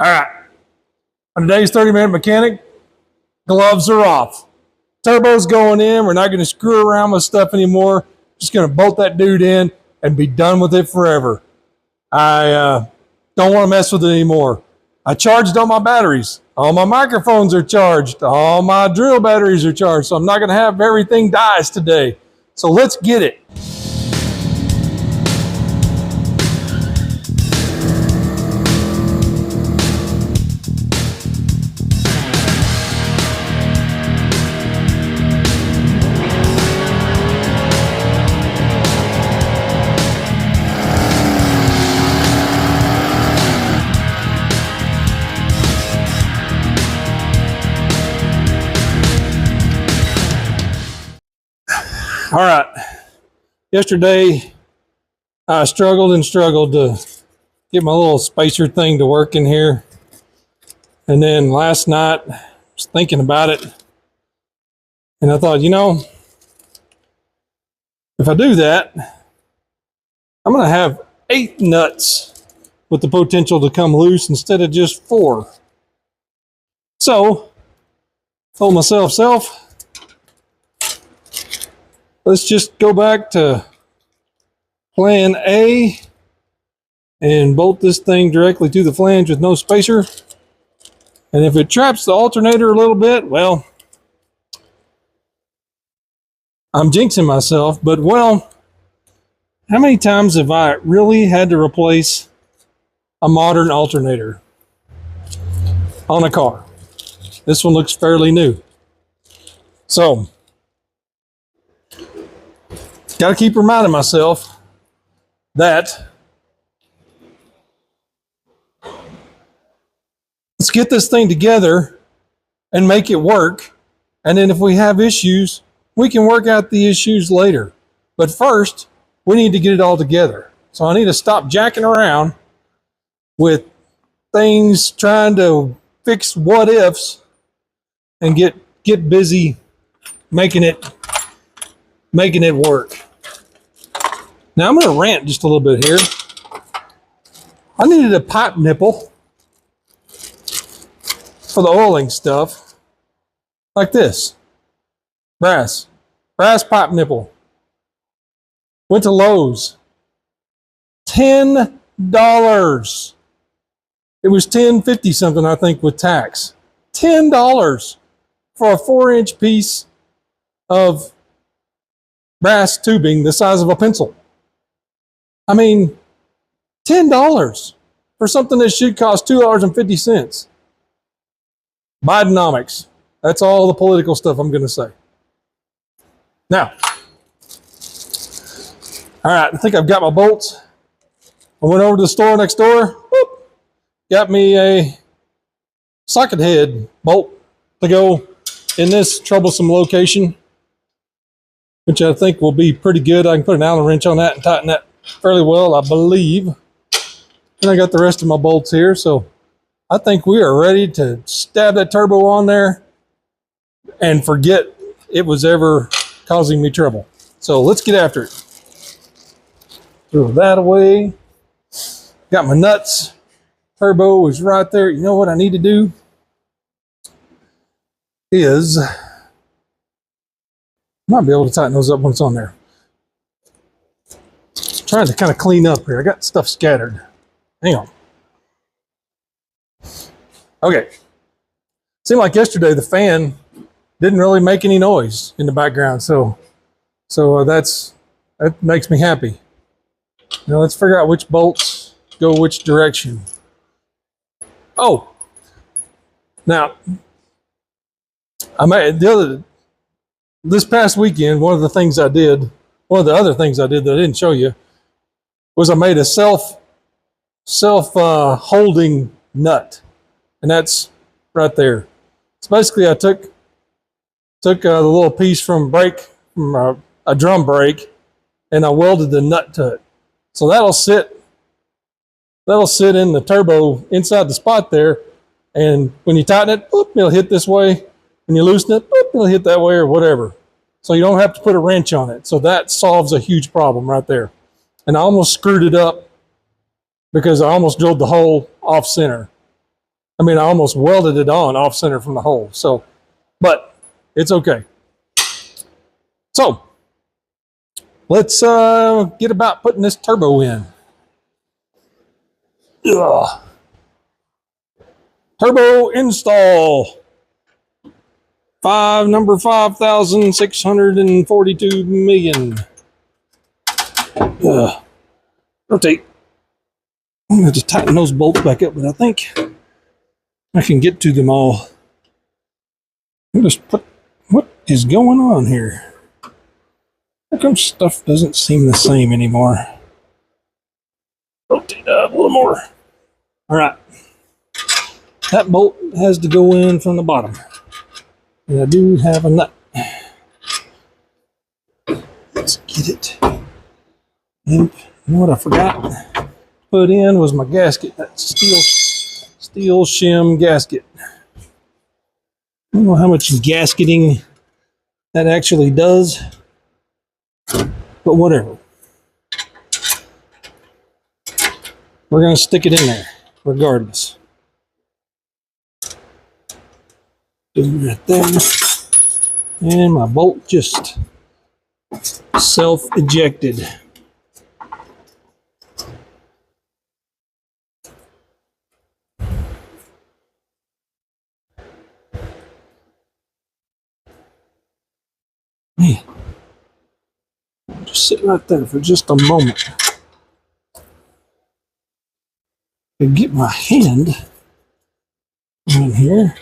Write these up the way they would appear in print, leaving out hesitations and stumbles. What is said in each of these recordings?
All right. On today's 30-minute mechanic, gloves are off. Turbo's going in. We're not going to screw around with stuff anymore. Just going to bolt that dude in and be done with it forever. I don't want to mess with it anymore. I charged all my batteries. All my microphones are charged. All my drill batteries are charged. So I'm not going to have everything dies today. So let's get it. All right. Yesterday, I struggled to get my little spacer thing to work in here. And then last night, I was thinking about it. And I thought, if I do that, I'm going to have 8 nuts with the potential to come loose instead of just 4. So, told myself, let's just go back to plan A and bolt this thing directly to the flange with no spacer. And if it traps the alternator a little bit, well, I'm jinxing myself, but well, how many times have I really had to replace a modern alternator on a car? This one looks fairly new. So, got to keep reminding myself that let's get this thing together and make it work. And then if we have issues, we can work out the issues later. But first, we need to get it all together. So I need to stop jacking around with things trying to fix what ifs and get busy making it work. Now I'm going to rant just a little bit here. I needed a pipe nipple for the oiling stuff, like this, brass pipe nipple. Went to Lowe's, $10. It was $10.50 something, I think, with tax. $10 for a 4-inch piece of brass tubing the size of a pencil. I mean, $10 for something that should cost $2.50. Bidenomics. That's all the political stuff I'm going to say. Now, all right, I think I've got my bolts. I went over to the store next door. Whoop, got me a socket head bolt to go in this troublesome location, which I think will be pretty good. I can put an Allen wrench on that and tighten that fairly well, I believe. And I got the rest of my bolts here, so I think we are ready to stab that turbo on there and forget it was ever causing me trouble. So let's get after it. Throw that away. Got my nuts. Turbo is right there. You know what I need to do is, I might be able to tighten those up when it's on there. Trying to kind of clean up here. I got stuff scattered. Hang on. Okay. Seemed like yesterday the fan didn't really make any noise in the background, so that makes me happy. Now let's figure out which bolts go which direction. Oh, now this past weekend, one of the other things I did that I didn't show you was I made a self holding nut, and that's right there. So basically, I took the little piece from a drum brake, and I welded the nut to it. So that'll sit in the turbo inside the spot there, and when you tighten it, boop, it'll hit this way. When you loosen it, boop, it'll hit that way or whatever. So you don't have to put a wrench on it. So that solves a huge problem right there. And I almost screwed it up because I almost drilled the hole off center. I mean, I almost welded it on off center from the hole. So, but it's okay. So let's get about putting this turbo in. Ugh. Turbo install. Number 5,642 million. Rotate. I'm going to just tighten those bolts back up, but I think I can get to them all. What is going on here? How come stuff doesn't seem the same anymore? Rotate up a little more. All right. That bolt has to go in from the bottom. And I do have a nut. Let's get it. And you know what I forgot to put in was my gasket. That steel shim gasket. I don't know how much gasketing that actually does, but whatever. We're going to stick it in there regardless. Right there. And my bolt just self-ejected. Man, just sit right there for just a moment. And get my hand in here.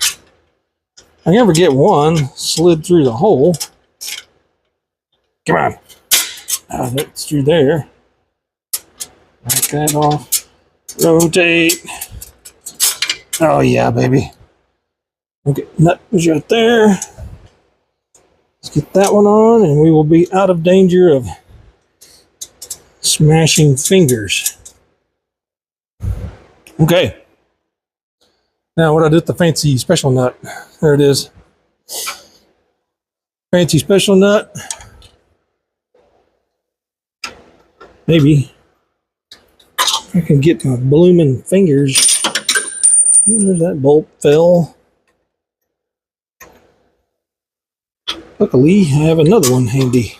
I never get one slid through the hole. Come on. That's through there. Knock that off. Rotate. Oh yeah, baby. Okay, nut was right there. Let's get that one on and we will be out of danger of smashing fingers. Okay. Now what I do with the fancy special nut. There it is. Fancy special nut. Maybe I can get my blooming fingers. There's that bolt fell. Luckily, I have another one handy.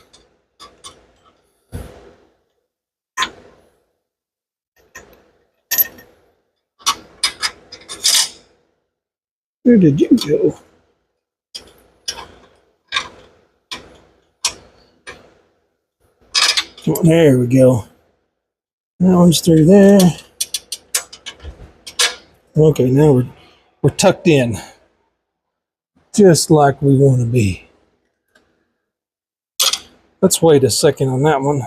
Where did you go? Come on, there we go. That one's through there. Okay, now we're tucked in. Just like we want to be. Let's wait a second on that one.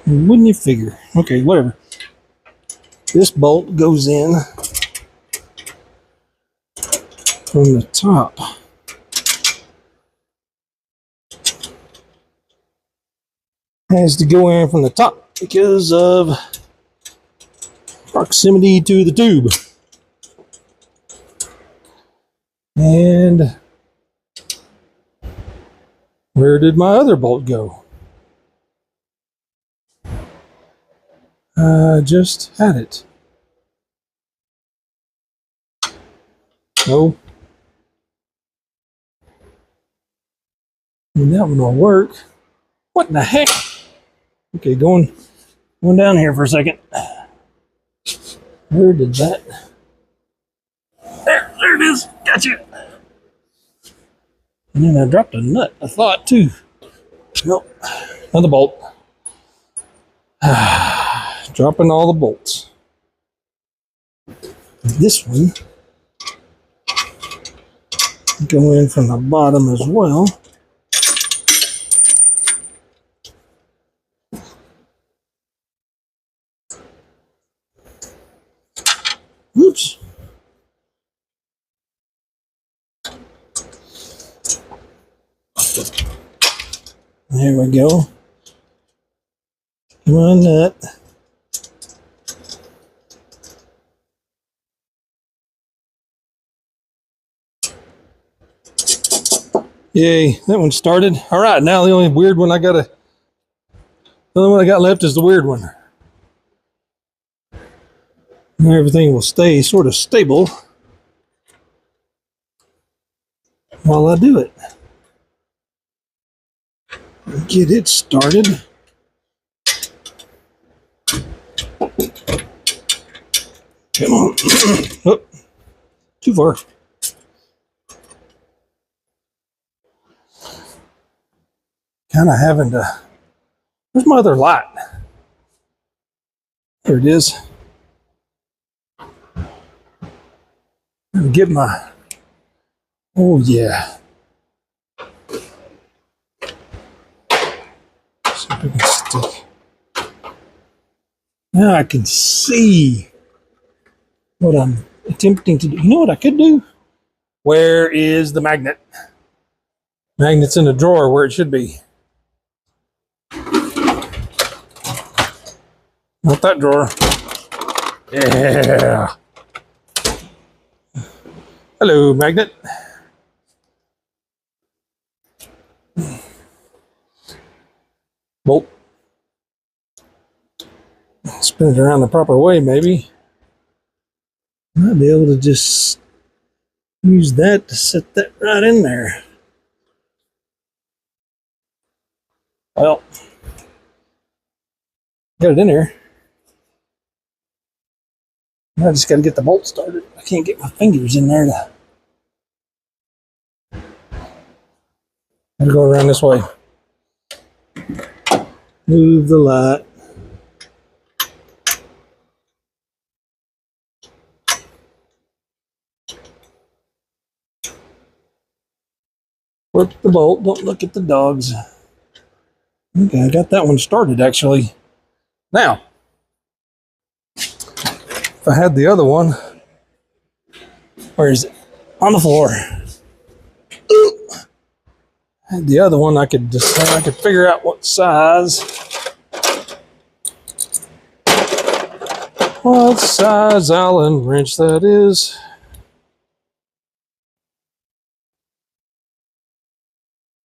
Wouldn't you figure? Okay, whatever. This bolt goes in from the top. Has to go in from the top because of proximity to the tube. And where did my other bolt go? I just had it. No. And that one will work. What in the heck? Okay, going down here for a second. Where did that? There it is. Gotcha. And then I dropped a nut, I thought too. Nope. Another bolt. Dropping all the bolts. This one go in from the bottom as well. Oops. There we go. Come on, nut. Yay, that one started. All right, now the only weird one the only one I got left is the weird one. And everything will stay sort of stable while I do it. Get it started. Come on. Oh, too far. Kind of having to. Where's my other light? There it is. Get my. Oh, yeah. See if I can stick. Now I can see what I'm attempting to do. You know what I could do? Where is the magnet? Magnet's in the drawer where it should be. Not that drawer. Yeah. Hello, magnet. Bolt. Spin it around the proper way, maybe. Might be able to just use that to set that right in there. Well, got it in there. I just got to get the bolt started. I can't get my fingers in there to. Gotta go around this way. Move the light. Work the bolt. Don't look at the dogs. Okay, I got that one started actually. Now, if I had the other one, where is it? On the floor. Ooh. Had the other one, I could figure out what size Allen wrench that is.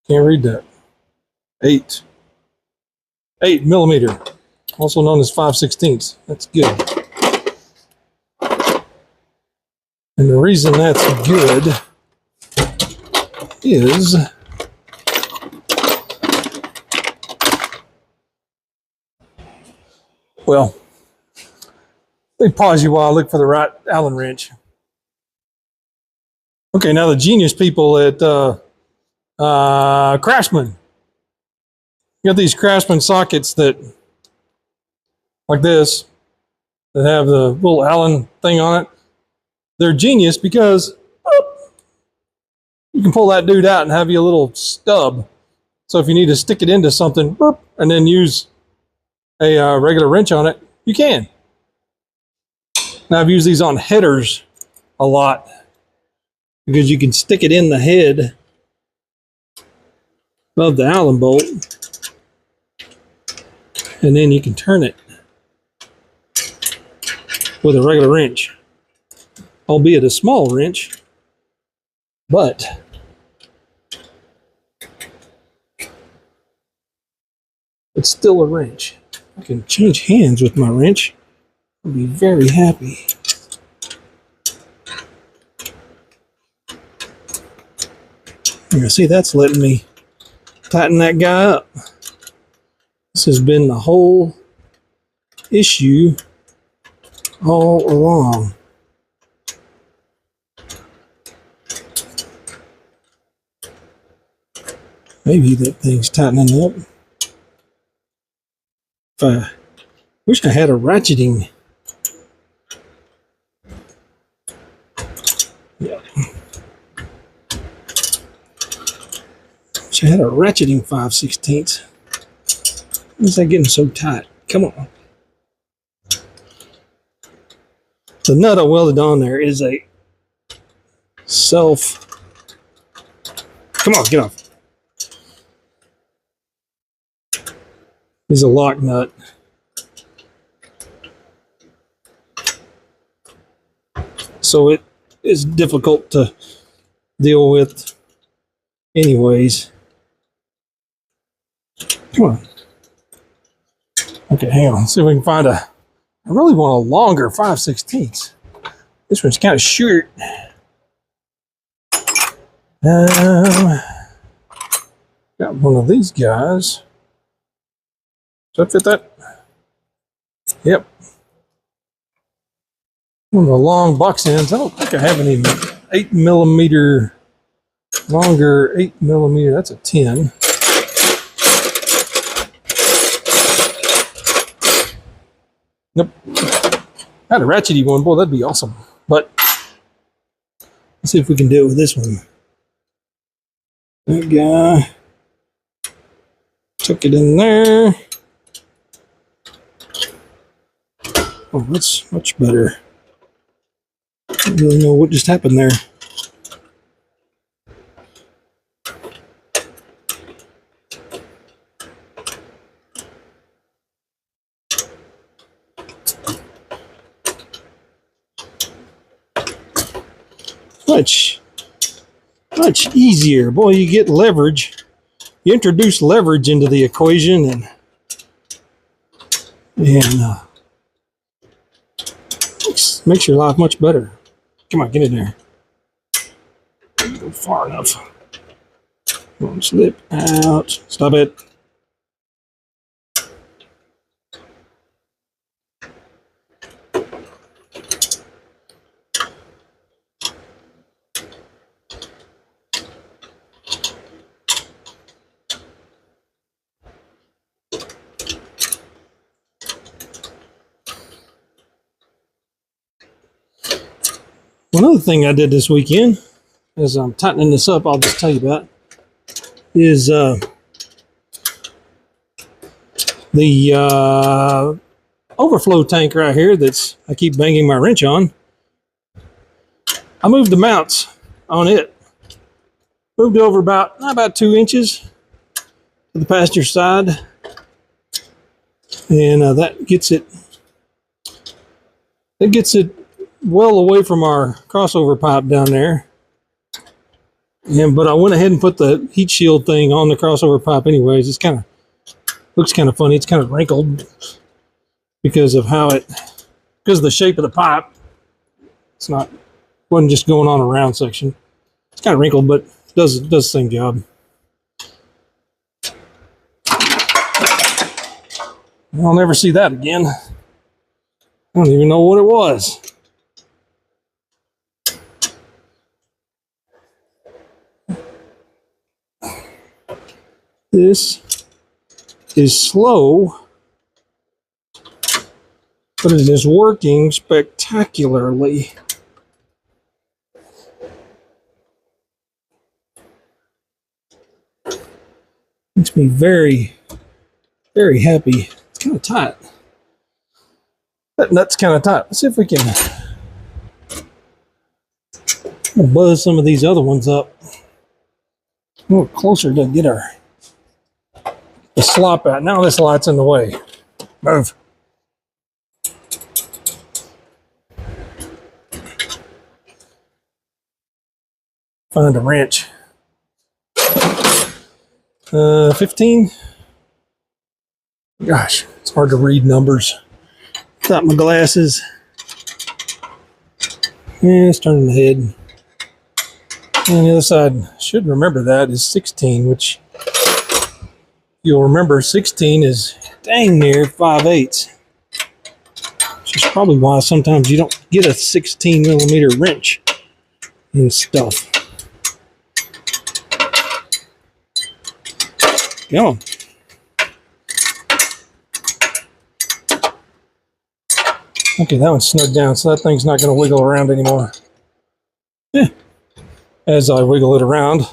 Can't read that. 8 millimeter, also known as 5/16. That's good. And the reason that's good is well, let me pause you while I look for the right Allen wrench. Okay, now the genius people at Craftsman. You got these Craftsman sockets that, like this, that have the little Allen thing on it. They're genius because you can pull that dude out and have you a little stub. So if you need to stick it into something and then use a regular wrench on it, you can. Now I've used these on headers a lot because you can stick it in the head of the Allen bolt and then you can turn it with a regular wrench, albeit a small wrench, but it's still a wrench. I can change hands with my wrench. I'll be very happy. You see, that's letting me tighten that guy up. This has been the whole issue all along. Maybe that thing's tightening up. I wish I had a ratcheting. Yeah. Wish I had a ratcheting 5/16. Why is that getting so tight? Come on. The nut I welded on there is a self. Come on, get off. Is a lock nut. So it is difficult to deal with anyways. Come on. Okay, hang on. See if we can find a I really want a longer 5/16. This one's kind of short. Got one of these guys. Does that fit that? Yep. One of the long box ends. I don't think I have any 8mm longer 8mm. That's a 10. Nope. I had a ratchety one. Boy, that'd be awesome. But let's see if we can do it with this one. That guy. Took it in there. Oh, that's much better. I don't really know what just happened there. Much easier. Boy, you get leverage. You introduce leverage into the equation and makes your life much better. Come on, get in there. Don't go far enough. Don't slip out. Stop it. One other thing I did this weekend, as I'm tightening this up, I'll just tell you about, is the overflow tank right here that's I keep banging my wrench on. I moved the mounts on it. Moved it over about 2 inches to the passenger side, and that gets it well away from our crossover pipe down there. But I went ahead and put the heat shield thing on the crossover pipe anyways. It's looks kind of funny. It's kind of wrinkled because of the shape of the pipe. Wasn't just going on a round section. It's kind of wrinkled, but it does the same job. I'll never see that again. I don't even know what it was. This is slow, but it is working spectacularly. Makes me very, very happy. It's kind of tight. That nut's kind of tight. Let's see if we can buzz some of these other ones up. A little closer to get the slop out. Now this light's in the way. Move. Find a wrench. 15. Gosh, it's hard to read numbers without my glasses. Yeah, it's turning the head. And the other side, should remember that, is 16, which you'll remember 16 is dang near 5/8. Which is probably why sometimes you don't get a 16mm wrench and stuff. Come on. Okay, that one's snug down, so that thing's not going to wiggle around anymore. Yeah. As I wiggle it around,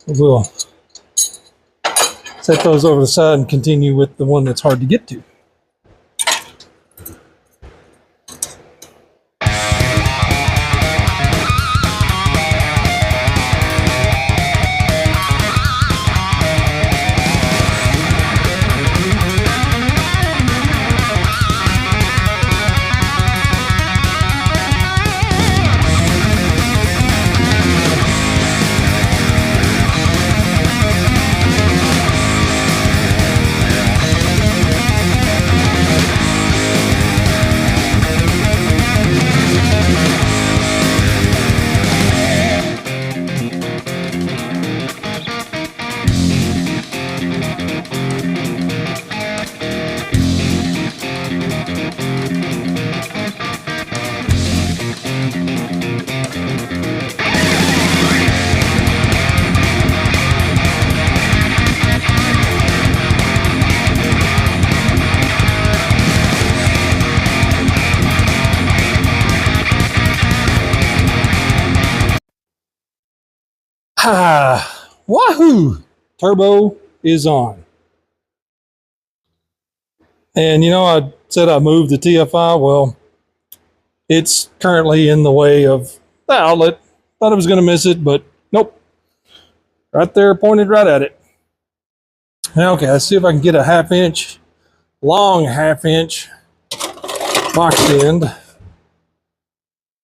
we'll set those over the side and continue with the one that's hard to get to. Ah, wahoo! Turbo is on. And you know, I said I moved the TFI. Well, it's currently in the way of the outlet. Thought I was going to miss it, but nope. Right there, pointed right at it. Okay, let's see if I can get a long half inch box end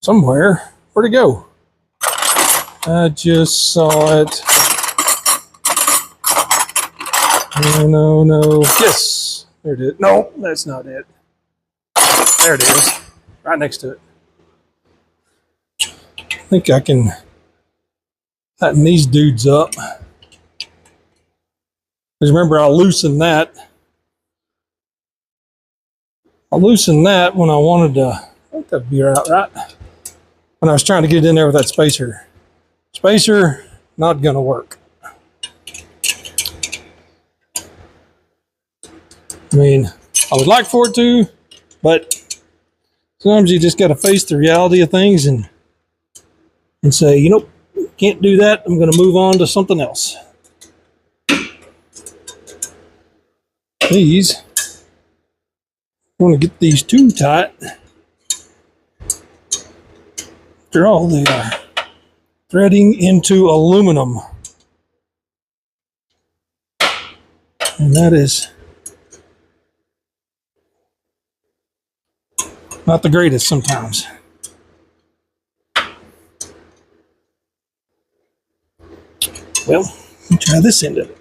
somewhere. Where'd it go? I just saw it. No. Yes, there it is. No, that's not it. There it is, right next to it. I think I can tighten these dudes up. Because remember, I loosened that when I wanted to. I think that'd be right. When I was trying to get it in there with that spacer. Spacer, not gonna work. I mean, I would like for it to, but sometimes you just got to face the reality of things and say, you know, can't do that. I'm going to move on to something else. These, I want to get these too tight. After all, they are threading into aluminum. And that is not the greatest sometimes. Well, let me try this end of it.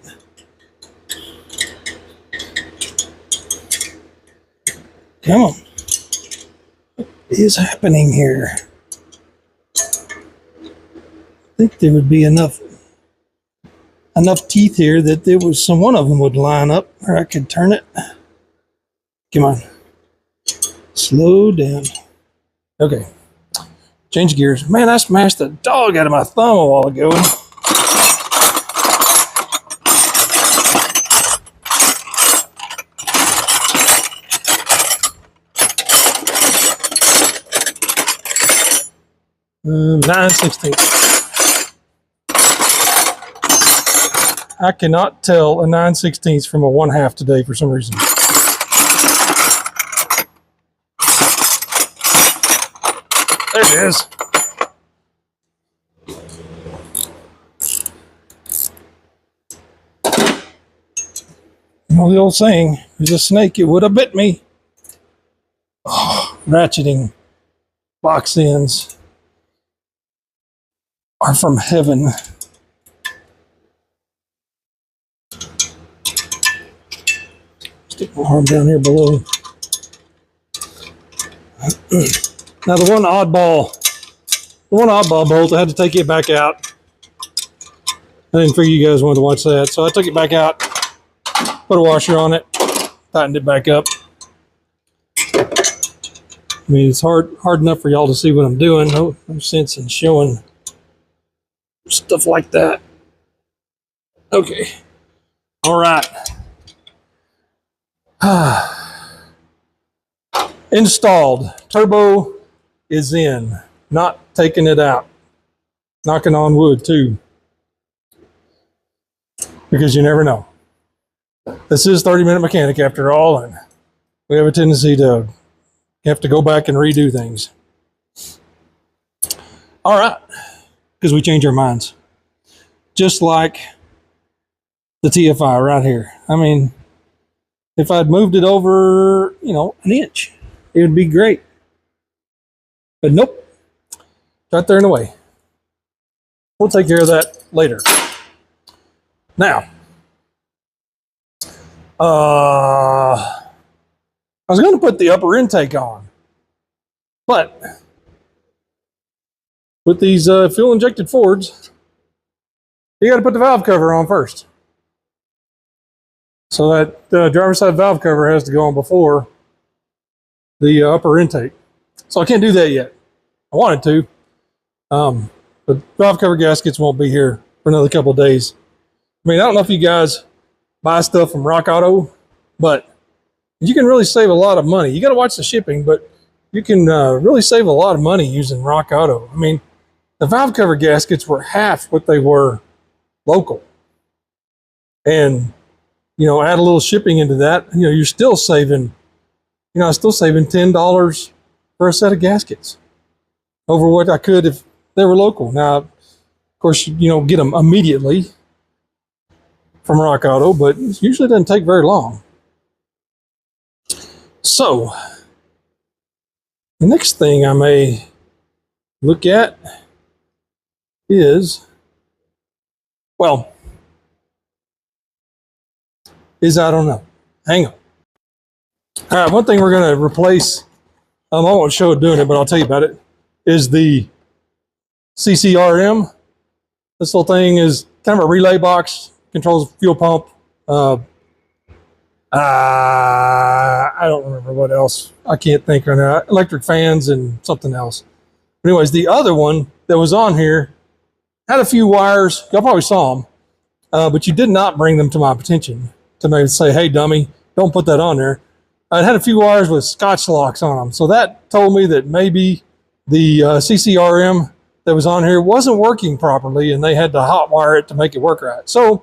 Come on. What is happening here? I think there would be enough teeth here that there was one of them would line up where I could turn it. Come on. Slow down. Okay. Change gears. Man, I smashed the dog out of my thumb a while ago. Um, 9/16. I cannot tell a 9/16 from a 1/2 today for some reason. There it is. You know the old saying, there's a snake, it would have bit me. Oh, ratcheting box ends are from heaven. Stick my arm down here below. Now the one oddball bolt, I had to take it back out. I didn't figure you guys wanted to watch that, so I took it back out, put a washer on it, tightened it back up. I mean, it's hard enough for y'all to see what I'm doing. No sense in showing stuff like that. Okay. All right. Installed. Turbo is in. Not taking it out. Knocking on wood too. Because you never know. This is 30-minute mechanic after all, and we have a tendency to have to go back and redo things. All right. Because we change our minds. Just like the TFI right here. I mean, if I'd moved it over, an inch, it would be great. But nope. It's right there in the way. We'll take care of that later. Now, I was going to put the upper intake on, but with these fuel-injected Fords, you got to put the valve cover on first. So that driver's side valve cover has to go on before the upper intake. So I can't do that yet. I wanted to, but drive cover gaskets won't be here for another couple of days. I mean, I don't know if you guys buy stuff from Rock Auto, but you can really save a lot of money. You got to watch the shipping, but you can really save a lot of money using Rock Auto. I mean, the valve cover gaskets were half what they were local. And, you know, add a little shipping into that, you know, you're still saving, you know, still saving $10 for a set of gaskets over what I could if they were local. Now, of course, you don't get them immediately from Rock Auto, but it usually doesn't take very long. So, the next thing I may look at is, well, I don't know. Hang on. All right, one thing we're going to replace, I won't show it doing it, but I'll tell you about it, is the CCRM. This little thing is kind of a relay box, controls the fuel pump. I don't remember what else. I can't think right now. Electric fans and something else. But anyways, the other one that was on here had a few wires. Y'all probably saw them, but you did not bring them to my attention to maybe say, hey, dummy, don't put that on there. It had a few wires with Scotch locks on them. So that told me that maybe the CCRM that was on here wasn't working properly, and they had to hot wire it to make it work right. So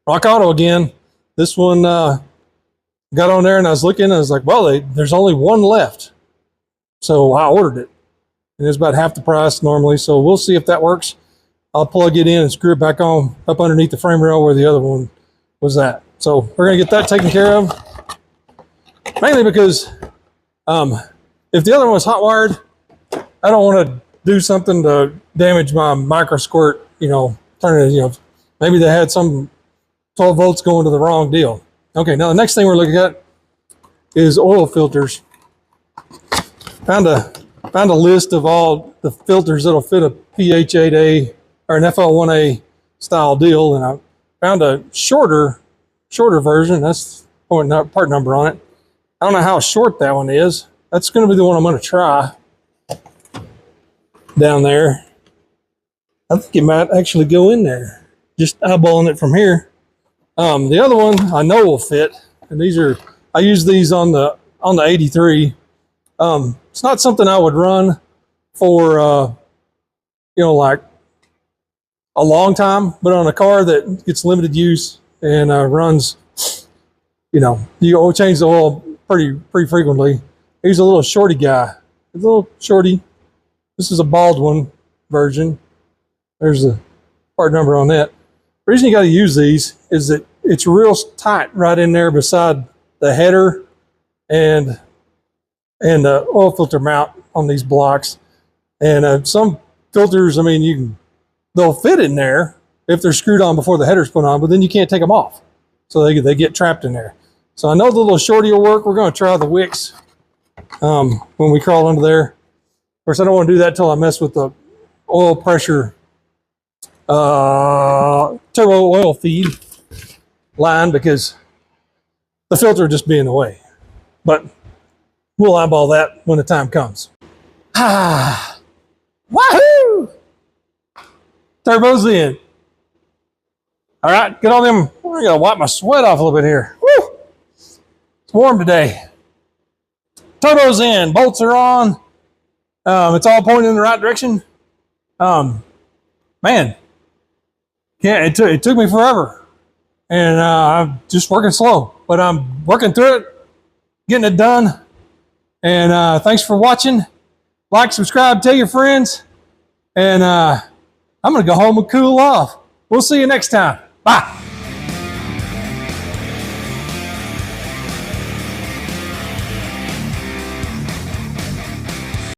Rock Auto again. This one got on there, and I was looking, and I was like, well, there's only one left. So I ordered it. And it's about half the price normally, so we'll see if that works. I'll plug it in and screw it back on up underneath the frame rail where the other one was at. So we're going to get that taken care of. Mainly because if the other one was hot wired, I don't want to do something to damage my micro squirt, you know, turn it, you know, maybe they had some 12 volts going to the wrong deal. Okay, now the next thing we're looking at is oil filters. Found a list of all the filters that'll fit a PH8A or an FL1A style deal, and I found a shorter version. That's part number on it. I don't know how short that one is. That's going to be the one I'm going to try down there. I think it might actually go in there. Just eyeballing it from here. The other one I know will fit, and I use these on the 83. It's not something I would run for you know, like a long time, but on a car that gets limited use and runs, you know, you change the oil pretty frequently. Here's a little shorty guy. A little shorty. This is a Baldwin version. There's the part number on that. The reason you got to use these is that it's real tight right in there beside the header and the oil filter mount on these blocks. And some filters, I mean, they'll fit in there if they're screwed on before the header's put on, but then you can't take them off. So they get trapped in there. So I know the little shorty will work. We're going to try the wicks when we crawl under there. Of course, I don't want to do that until I mess with the oil pressure turbo oil feed line, because the filter will just be in the way. But we'll eyeball that when the time comes. Wahoo! Turbo's in. All right, get on them. I gotta wipe my sweat off a little bit here. Woo! It's warm today. Turbo's in. Bolts are on. It's all pointing in the right direction. Man, yeah, it took me forever, and I'm just working slow, but I'm working through it, getting it done. And thanks for watching. Like, subscribe, tell your friends, and I'm gonna go home and cool off. We'll see you next time. Bye.